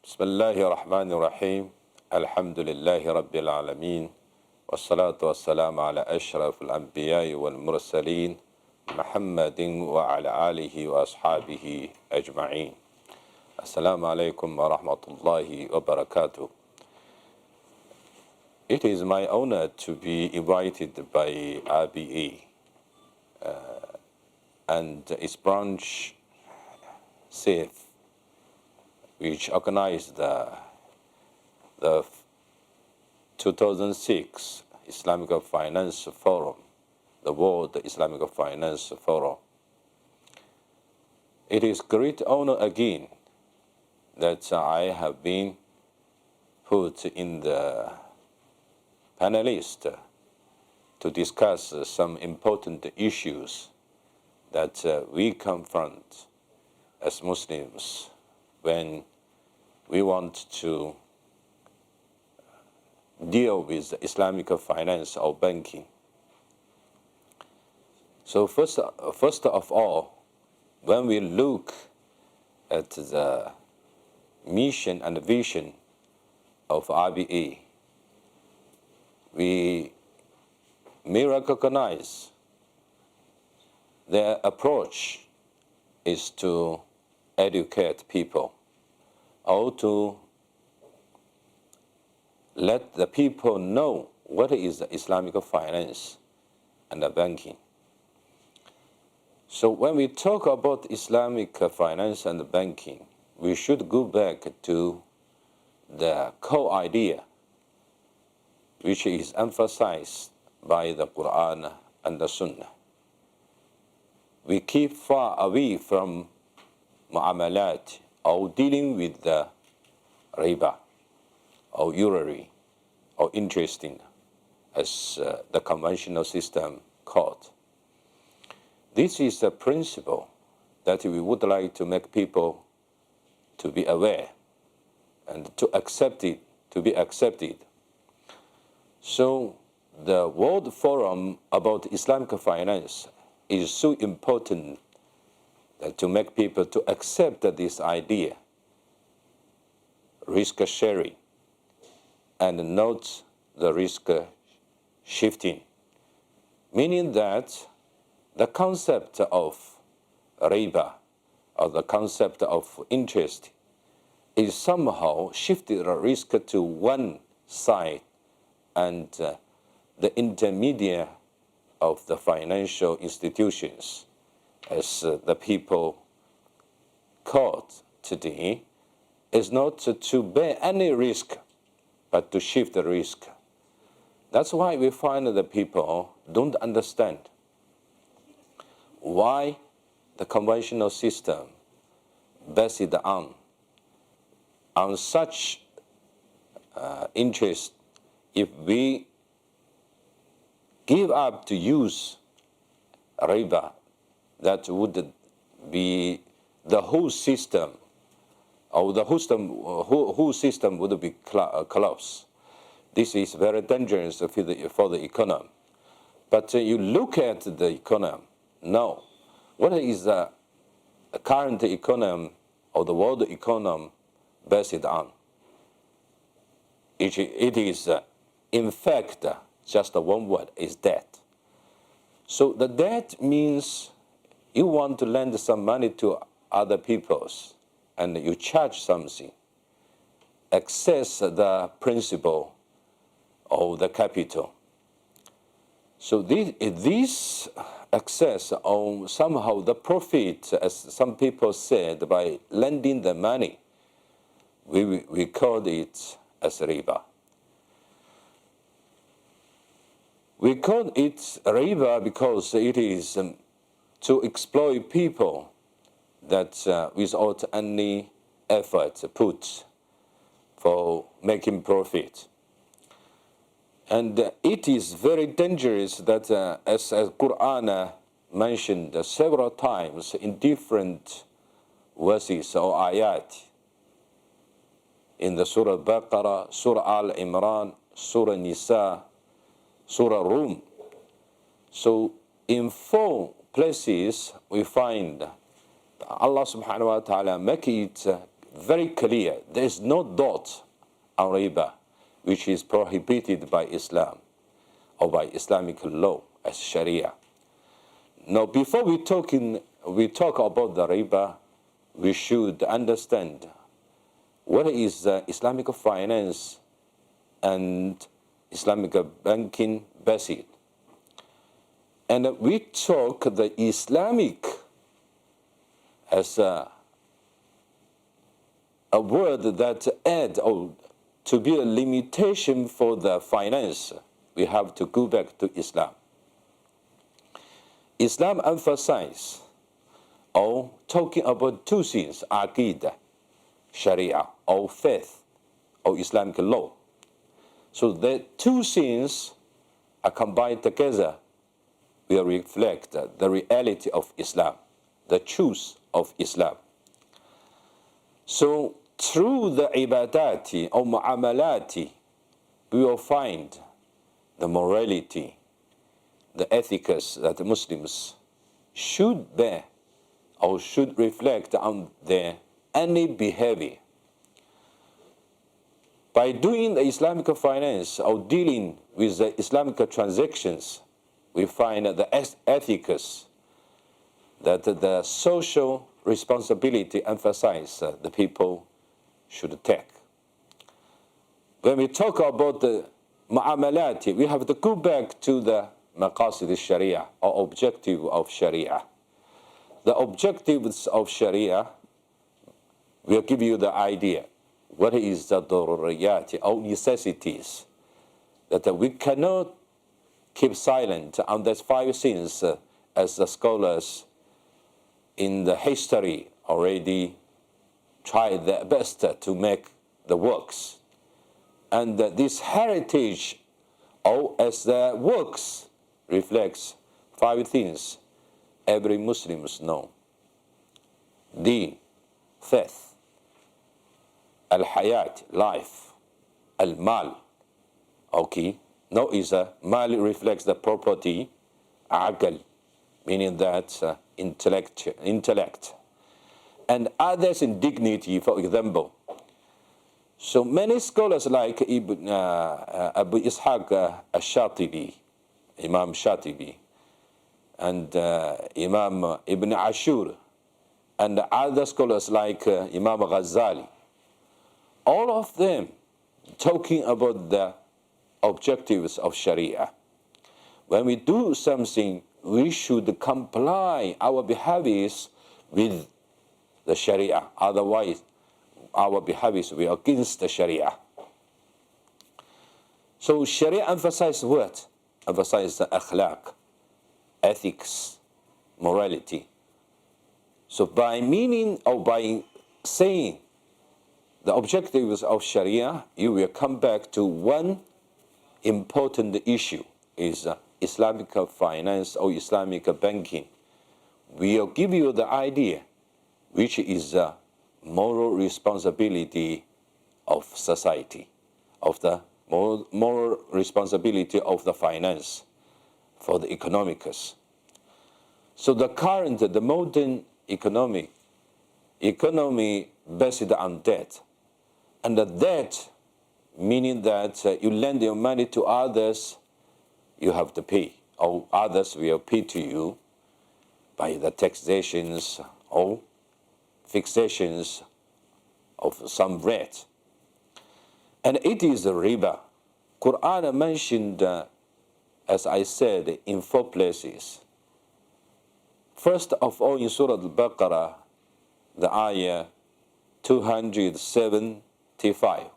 بسم الله الرحمن الرحيم الحمد لله رب العالمين والصلاة والسلام على أشرف الأنبياء والمرسلين محمد وعلى آله وأصحابه أجمعين. Assalamu alaikum wa rahmatullahi wa barakatuh. It is my honor to be invited by RBA and its branch CEIF, which organized the 2006 Islamic Finance Forum, the World Islamic Finance Forum. It is great honor again that I have been put in the panelist to discuss some important issues that we confront as Muslims when we want to deal with Islamic finance or banking. So first of all, when we look at the mission and vision of RBA, we may recognize their approach is to educate people or to let the people know what is Islamic finance and banking. So when we talk about Islamic finance and banking, we should go back to the core idea, which is emphasized by the Quran and the Sunnah. We keep far away from mu'amalat or dealing with the riba or usury or interesting, as the conventional system called. This is a principle that we would like to make people to be aware and to accept it, to be accepted. So the World Forum about Islamic finance is so important to make people to accept this idea, risk sharing, and not the risk shifting, meaning that the concept of riba or the concept of interest is somehow shifted the risk to one side, and the intermediate of the financial institutions, as the people called today, is not to bear any risk, but to shift the risk. That's why we find that the people don't understand why the conventional system based on such interest. If we give up to use riba, that would be the whole system, or the whole system would be collapsed. This is very dangerous for the economy. But you look at the economy now. What is the current economy or the world economy based on? It is, in fact, just one word, is debt. So the debt means you want to lend some money to other peoples and you charge something, access the principal or the capital. So this access or somehow the profit, as some people said, by lending the money, we call it as riba. We call it riba because it is to exploit people that without any effort put for making profit. And it is very dangerous that, as Quran mentioned several times in different verses or ayat, in the Surah Baqarah, Surah Al-Imran, Surah Nisa, Surah Rum. So in 4 places we find Allah subhanahu wa ta'ala make it very clear. There is no dot on riba which is prohibited by Islam or by Islamic law as Sharia. Now, before we talk about the riba, we should understand what is Islamic finance and Islamic banking based. And we talk the Islamic as a word that add or to be a limitation for the finance. We have to go back to Islam. Islam emphasizes or talking about two things: Aqidah, Sharia, or faith, or Islamic law. So the two things are combined together will reflect the reality of Islam, the truth of Islam. So through the ibadati or mu'amalati, we will find the morality, the ethics that Muslims should bear or should reflect on their any behavior. By doing the Islamic finance or dealing with the Islamic transactions, we find the ethics that the social responsibility emphasize the people should take. When we talk about the mu'amalati, we have to go back to the Maqasid-e-Shariah or objective of Sharia. The objectives of Sharia will give you the idea what is the daruriyat or necessities that we cannot keep silent on these five things as the scholars in the history already tried their best to make the works. And this heritage, or as the works, reflects five things every Muslim must know: Deen, faith; Al-Hayat, life; Al-Mal, okay. No, is mal reflects the property; Aql, meaning that intellect, and others in dignity, for example. So many scholars like Abu Ishaq al-Shatibi, Imam Shatibi, and Imam Ibn Ashur, and other scholars like Imam Ghazali, all of them talking about the objectives of Sharia. When we do something, we should comply our behaviors with the Sharia. Otherwise, our behaviors will be against the Sharia. So Sharia emphasizes what? Emphasizes the akhlaq, ethics, morality. So by meaning or by saying the objectives of Sharia, you will come back to one important issue, is Islamic finance or Islamic banking. We'll give you the idea, which is the moral responsibility of society, of the moral responsibility of the finance for the economics. So the modern economy based on debt, and the debt meaning that you lend your money to others, you have to pay, or others will pay to you by the taxations or fixations of some rate. And it is a riba. Quran mentioned, as I said, in 4 places. First of all, in Surah Al-Baqarah, the ayah 275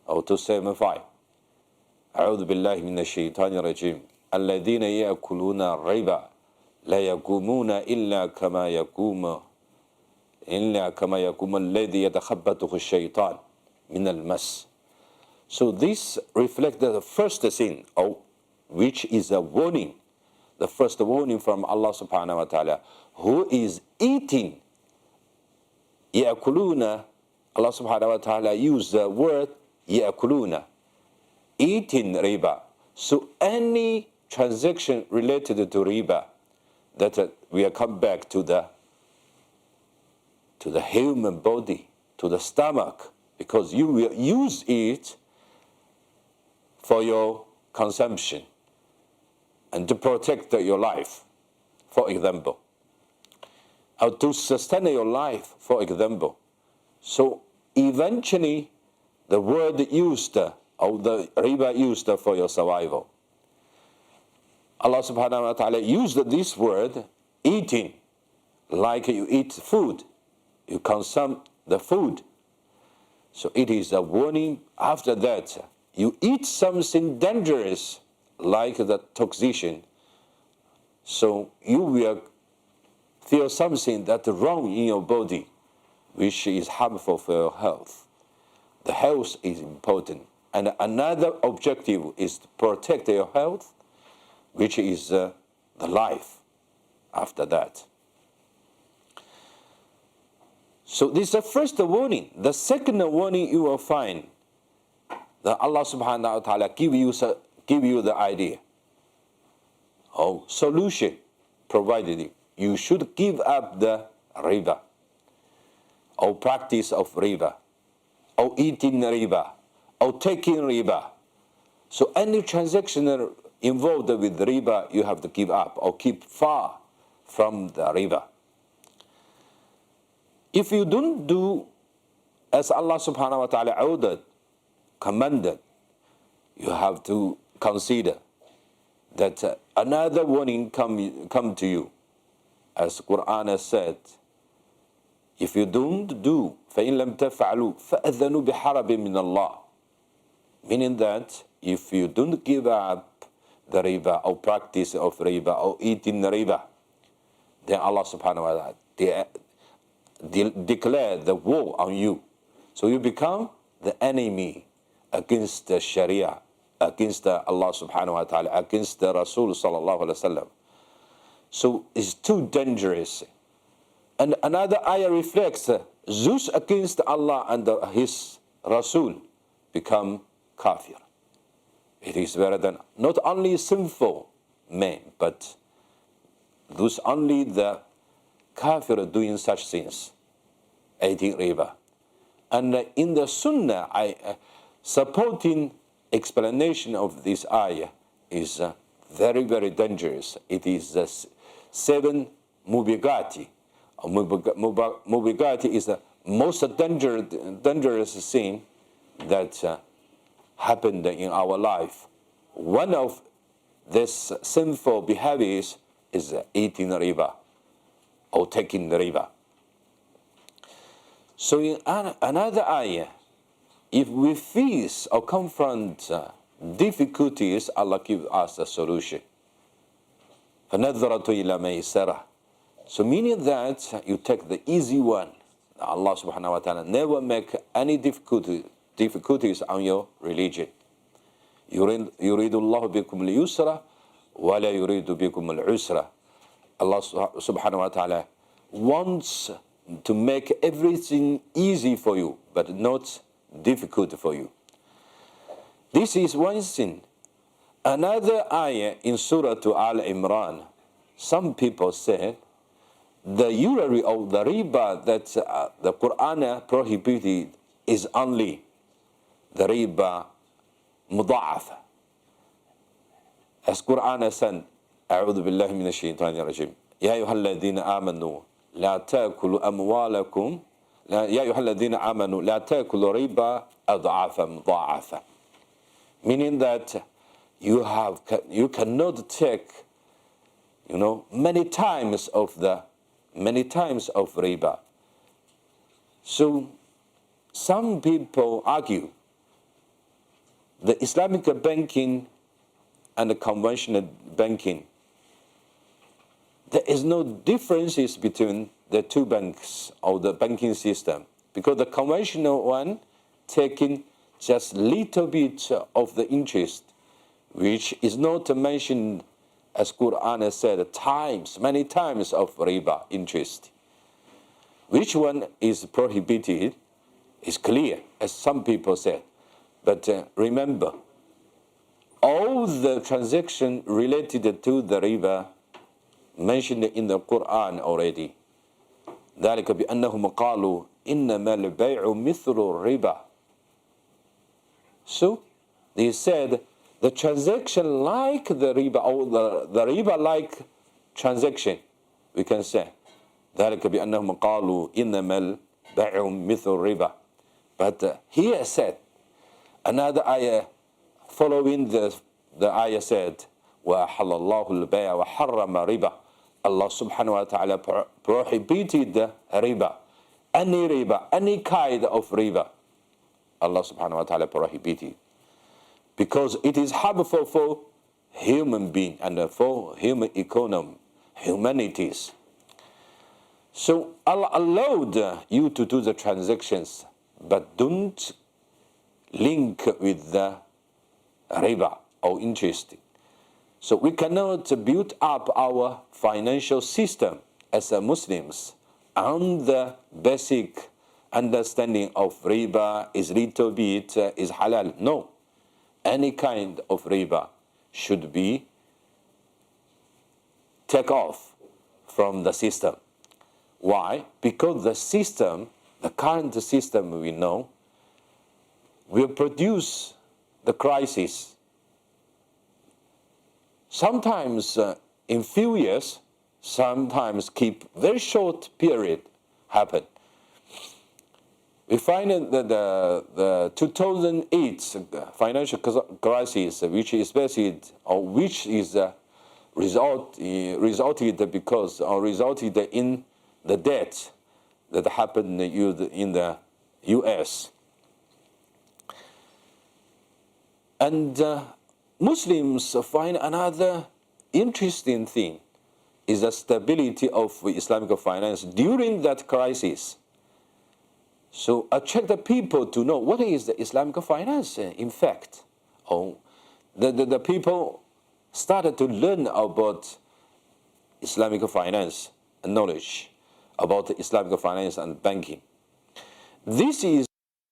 or 275. أعوذ بالله من الشيطان الرجيم الذين يأكلون الربا لا يقومون إلا كما يقوم الذي يتخبطه الشيطان من المس. So this reflects the first thing, which is a warning, the first warning from Allah subhanahu wa ta'ala, who is eating. يأكلون, Allah subhanahu wa ta'ala used the word يأكلون, eating riba. So any transaction related to riba, that we come back to the human body, to the stomach, because you will use it for your consumption and to protect your life, for example, or to sustain your life, for example. So eventually, the word used, or the riba used for your survival, Allah subhanahu wa ta'ala used this word, eating, like you eat food, you consume the food. So it is a warning. After that, you eat something dangerous, like the toxin, so you will feel something that's wrong in your body, which is harmful for your health. The health is important. And another objective is to protect your health, which is the life after that. So this is the first warning. The second warning you will find that Allah subhanahu wa ta'ala give you the idea or solution provided you should give up the riba or practice of riba or eating riba or taking riba. So any transaction involved with riba you have to give up or keep far from the riba. If you don't do as Allah subhanahu wa ta'ala ordered, commanded, you have to consider that another warning come to you. As Quran has said, if you don't do, فَإِن لَمْ تَفْعَلُوا فَأَذَنُوا بِحَرَبٍ مِّنَ اللَّهِ. Meaning that if you don't give up the riba or practice of riba or eating riba, then Allah subhanahu wa ta'ala declare the war on you. So you become the enemy against the Sharia, against Allah subhanahu wa ta'ala, against the Rasul sallallahu alayhi wa sallam. So it's too dangerous. And another ayah reflects, those against Allah and His Rasul become kafir. It is better than not only sinful men, but those only the kafir doing such things, eating riba. And in the Sunnah, supporting explanation of this ayah is very, very dangerous. It is the 7 mubigati. Mubigati is the most dangerous thing that happened in our life. One of these sinful behaviors is eating riba or taking riba. So in another ayah, if we face or confront difficulties, Allah gives us a solution. فَنَذْرَةُ إِلَى مَيْسَرَةٍ. So meaning that you take the easy one. Allah subhanahu wa ta'ala never make any difficulties on your religion. يُرِيدُ اللَّهُ بِكُمُ الْيُسْرَ وَلَا يُرِيدُ بِكُمُ الْعُسْرَ. Allah subhanahu wa ta'ala wants to make everything easy for you, but not difficult for you. This is one thing. Another ayah in Surah Al-Imran, some people said the usury of the riba that the Quran prohibited is only the riba muda'afa. As Quran said, أعوذ بالله من الشيطان الرجيم يا أيها الذين آمنوا لا تأكلوا أموالكم يا أيها الذين آمنوا لا تأكلوا ربا أضعافا مضاعفة. Meaning that you cannot take many times of riba. So some people argue the Islamic banking and the conventional banking, there is no differences between the two banks or the banking system, because the conventional one taking just little bit of the interest, which is not mentioned, as Quran said, many times of riba interest. Which one is prohibited is clear, as some people said. But remember, all the transactions related to the riba mentioned in the Quran already, ذلك بأنهم قالوا إنما البيع مثل الربا. So they said the transaction like the riba, or the riba like transaction, we can say. ذلك بأنهم قالوا إنما البيع مثل الربا. But here said, another ayah following the ayah said, وَأَحَلَّ اللَّهُ الْبَيْعَ وَحَرَّمَ رِبَا. Allah subhanahu wa ta'ala prohibited riba. Any kind of riba, Allah subhanahu wa ta'ala prohibited. Because it is harmful for human being and for human economy, humanities. So Allah allowed you to do the transactions, but don't link with the riba or interest. So we cannot build up our financial system as Muslims on the basic understanding of riba is little bit is halal. No, any kind of riba should be take off from the system. Why? Because the system, the current system we know, will produce the crisis. Sometimes in few years, sometimes keep very short period happen. We find that the 2008 financial crisis, which is based, or which is resulted because, or resulted in the debt that happened in the U.S. And Muslims find another interesting thing is the stability of Islamic finance during that crisis. So attract the people to know what is the Islamic finance in fact. The people started to learn about Islamic finance and knowledge about Islamic finance and banking. This is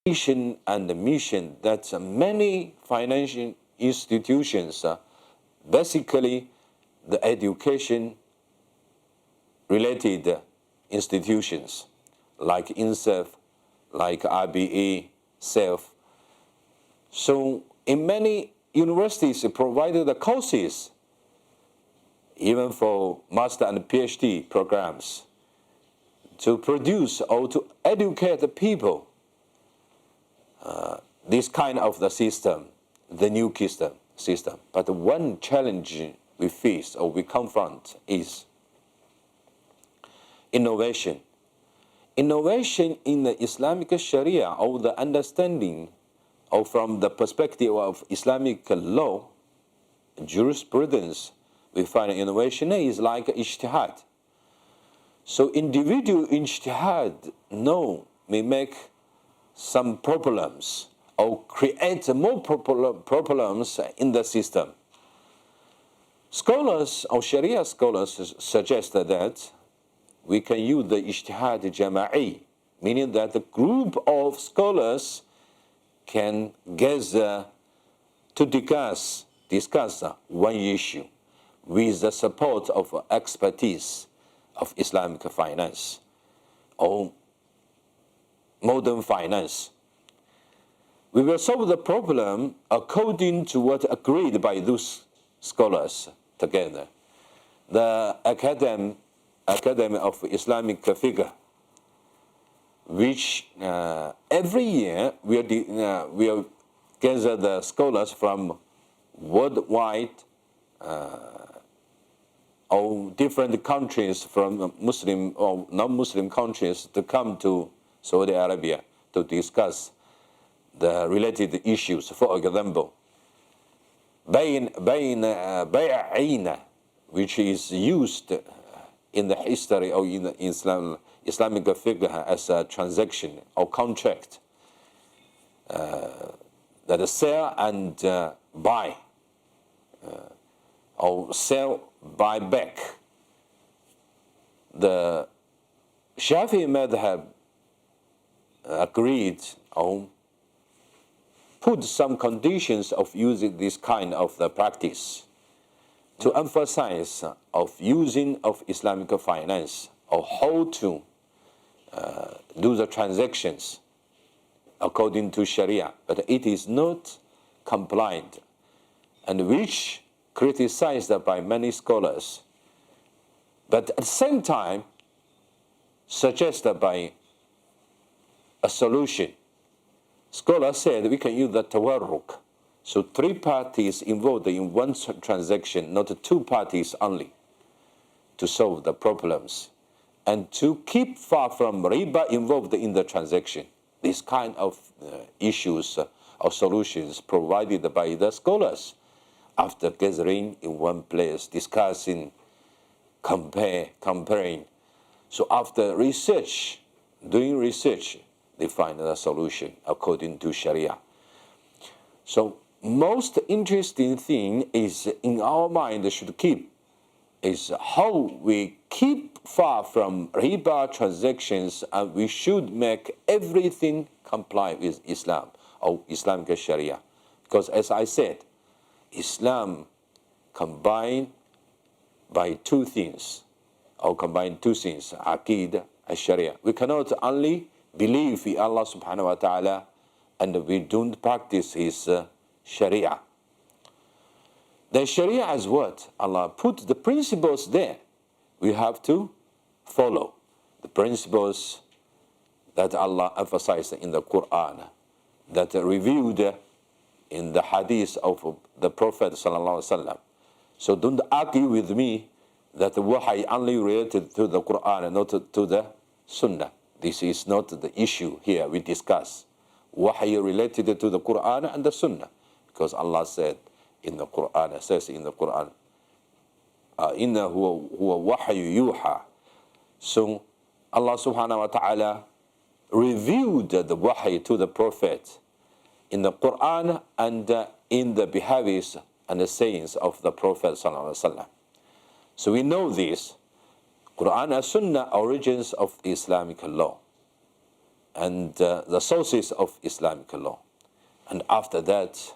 the vision and the mission that many financial institutions, basically the education related institutions like INSEF, like RBA, CEIF. So in many universities provided the courses, even for master and PhD programs, to produce or to educate the people this kind of the system, the new system. But one challenge we face or we confront is innovation. Innovation in the Islamic Sharia, or the understanding, or from the perspective of Islamic law, jurisprudence, we find innovation is like ijtihad. So individual ijtihad, may make some problems or create more problems in the system. Scholars or Sharia scholars suggest that we can use the ijtihad jama'i, meaning that a group of scholars can gather to discuss one issue with the support of expertise of Islamic finance or modern finance. We will solve the problem according to what agreed by those scholars together. The Academy of Islamic Fiqh, which every year will gather the scholars from worldwide or different countries, from Muslim or non-Muslim countries, to come to Saudi Arabia to discuss the related issues. For example, bay'ina, which is used in the history or in Islamic fiqh as a transaction or contract, that is sell and buy, or sell, buy back. The Shafi'i madhab agreed or put some conditions of using this kind of the practice to emphasize of using of Islamic finance, or how to do the transactions according to Sharia, but it is not compliant, and which criticized by many scholars, but at the same time suggested by a solution. Scholars said we can use the tawarruk, so 3 parties involved in one transaction, not 2 parties only, to solve the problems and to keep far from riba involved in the transaction. This kind of issues or solutions provided by the scholars after gathering in one place, discussing, comparing. So after doing research, they find a solution according to Sharia. So most interesting thing is in our mind should keep is how we keep far from riba transactions, and we should make everything comply with Islam or Islamic Sharia. Because as I said, Islam combine 2 things, Aqeedah and Sharia. We cannot only believe in Allah subhanahu wa ta'ala and we don't practice His Sharia. The Sharia is what? Allah put the principles there. We have to follow the principles that Allah emphasized in the Quran, that are reviewed in the hadith of the Prophet sallallahu alaihi wasallam. So don't argue with me that the wahy only related to the Quran and not to the Sunnah. This is not the issue here we discuss. Wahy related to the Quran and the Sunnah, because Allah said in the Quran, says in the Quran, "Inna huwa wahyu yuha." So Allah subhanahu wa ta'ala revealed the wahy to the Prophet in the Quran and in the behaviors and the sayings of the Prophet sallallahu alaihi wasallam. So we know this. Quran and Sunnah, origins of Islamic law and the sources of Islamic law. And after that,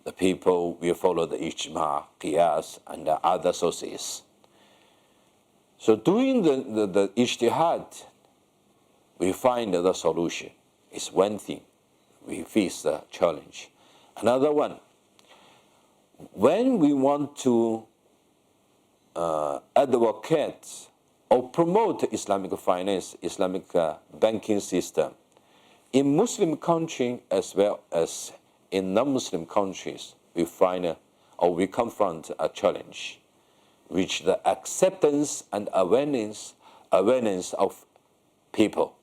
the people will follow the ijma, qiyas, and the other sources. So doing the ijtihad, we find the solution. It's one thing. We face the challenge. Another one, when we want to advocate or promote Islamic finance, Islamic banking system, in Muslim countries as well as in non-Muslim countries, we find or we confront a challenge, which the acceptance and awareness of people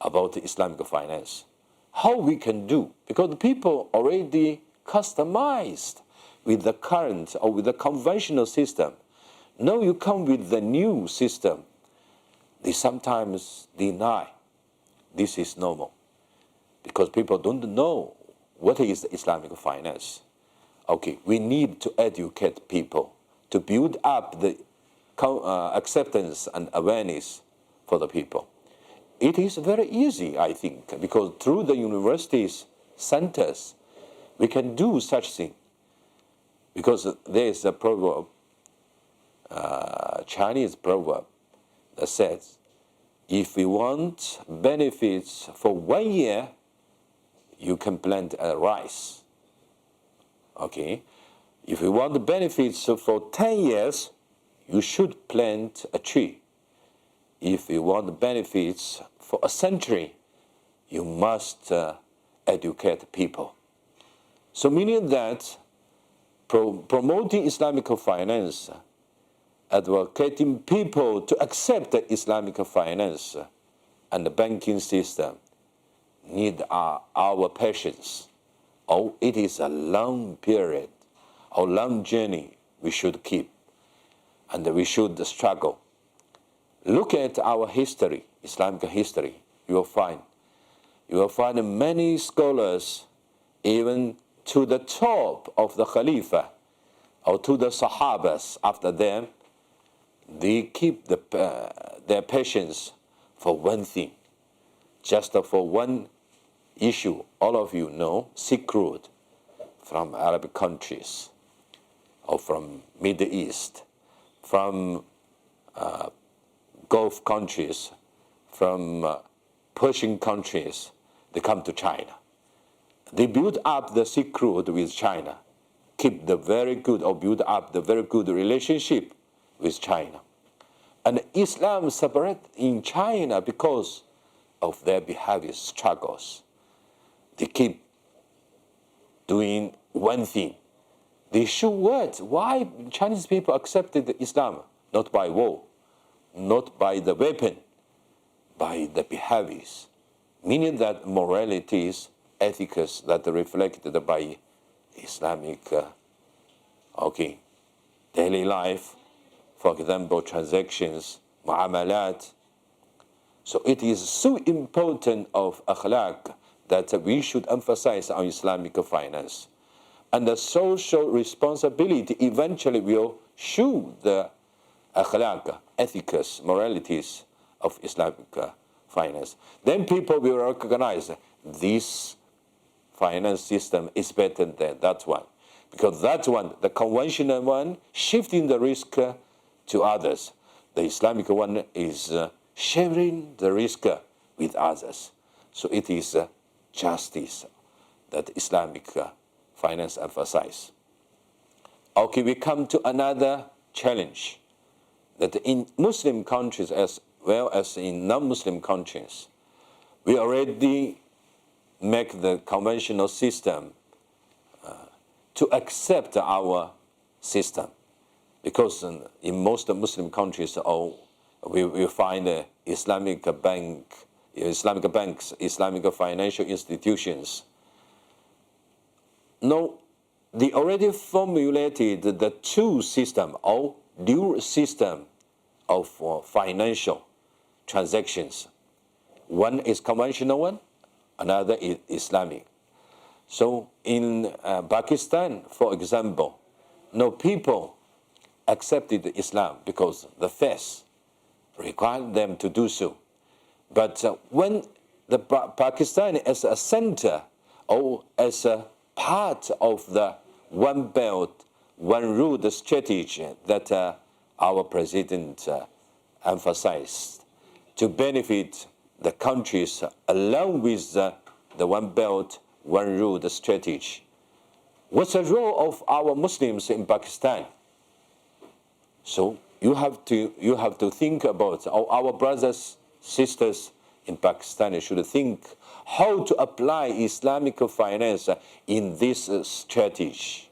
about Islamic finance. How we can do, because the people already customized with the current or with the conventional system. Now you come with the new system. They sometimes deny this is normal, because people don't know what is Islamic finance. Okay, we need to educate people to build up the acceptance and awareness for the people. It is very easy, I think, because through the universities, centers, we can do such thing. Because there is a proverb, Chinese proverb, that says, if we want benefits for 1 year, you can plant a rice. Okay? If you want the benefits for 10 years, you should plant a tree. If you want the benefits for a century, you must educate people. So meaning that promoting Islamic finance, advocating people to accept Islamic finance and the banking system need our patience. Oh, it is a long period, a long journey we should keep, and we should struggle. Look at our history, Islamic history. You will find many scholars, even to the top of the Khalifa or to the Sahabas after them, they keep their patience for one thing, just for one issue. All of you know Silk Road from Arab countries or from Middle East, from Gulf countries, from Persian countries, they come to China. They build up the Silk Road with China, keep the very good or build up the very good relationship with China. And Islam separate in China because of their behavior struggles. They keep doing one thing. They show what? Why Chinese people accepted Islam? Not by war, not by the weapon, by the behaviors. Meaning that moralities, ethics that are reflected by Islamic daily life, for example, transactions, mu'amalat. So it is so important of akhlaq that we should emphasize on Islamic finance. And the social responsibility eventually will show the akhlaq, ethics, moralities of Islamic finance. Then people will recognize this finance system is better than that one. Because that one, the conventional one, shifting the risk to others. The Islamic one is sharing the risk with others. So it is justice that Islamic finance emphasizes. Okay, we come to another challenge, that in Muslim countries as well as in non-Muslim countries, we already make the conventional system to accept our system. Because in most Muslim countries, we find Islamic banks, Islamic financial institutions. No, they already formulated the two system or dual system of financial transactions. One is conventional one, another is Islamic. So in Pakistan, for example, no people accepted Islam because the faith required them to do so. But when the Pakistan as a center or as a part of the One Belt, One Road strategy that our president emphasized to benefit the countries along with the One Belt, One Road strategy. What's the role of our Muslims in Pakistan? So you have to think about our brothers, sisters in Pakistan should think how to apply Islamic finance in this strategy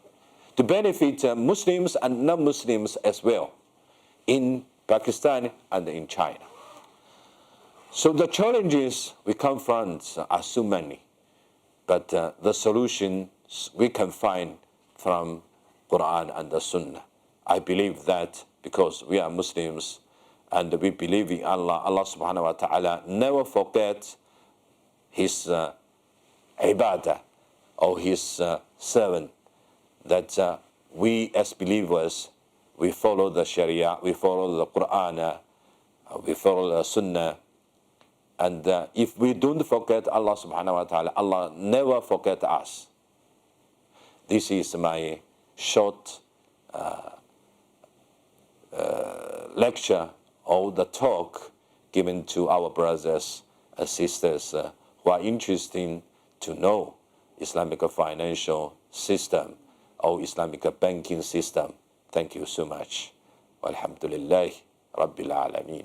to benefit Muslims and non-Muslims as well in Pakistan and in China. So the challenges we confront are so many, but the solutions we can find from Quran and the Sunnah. I believe that because we are Muslims and we believe in Allah, Allah subhanahu wa ta'ala never forget His ibadah or His servant, that we as believers, we follow the Sharia, we follow the Quran, we follow the Sunnah. And if we don't forget Allah subhanahu wa ta'ala, Allah never forget us. This is my short lecture or the talk given to our brothers and sisters who are interested to know Islamic financial system or Islamic banking system. Thank you so much. Walhamdulillah Rabbil Alameen.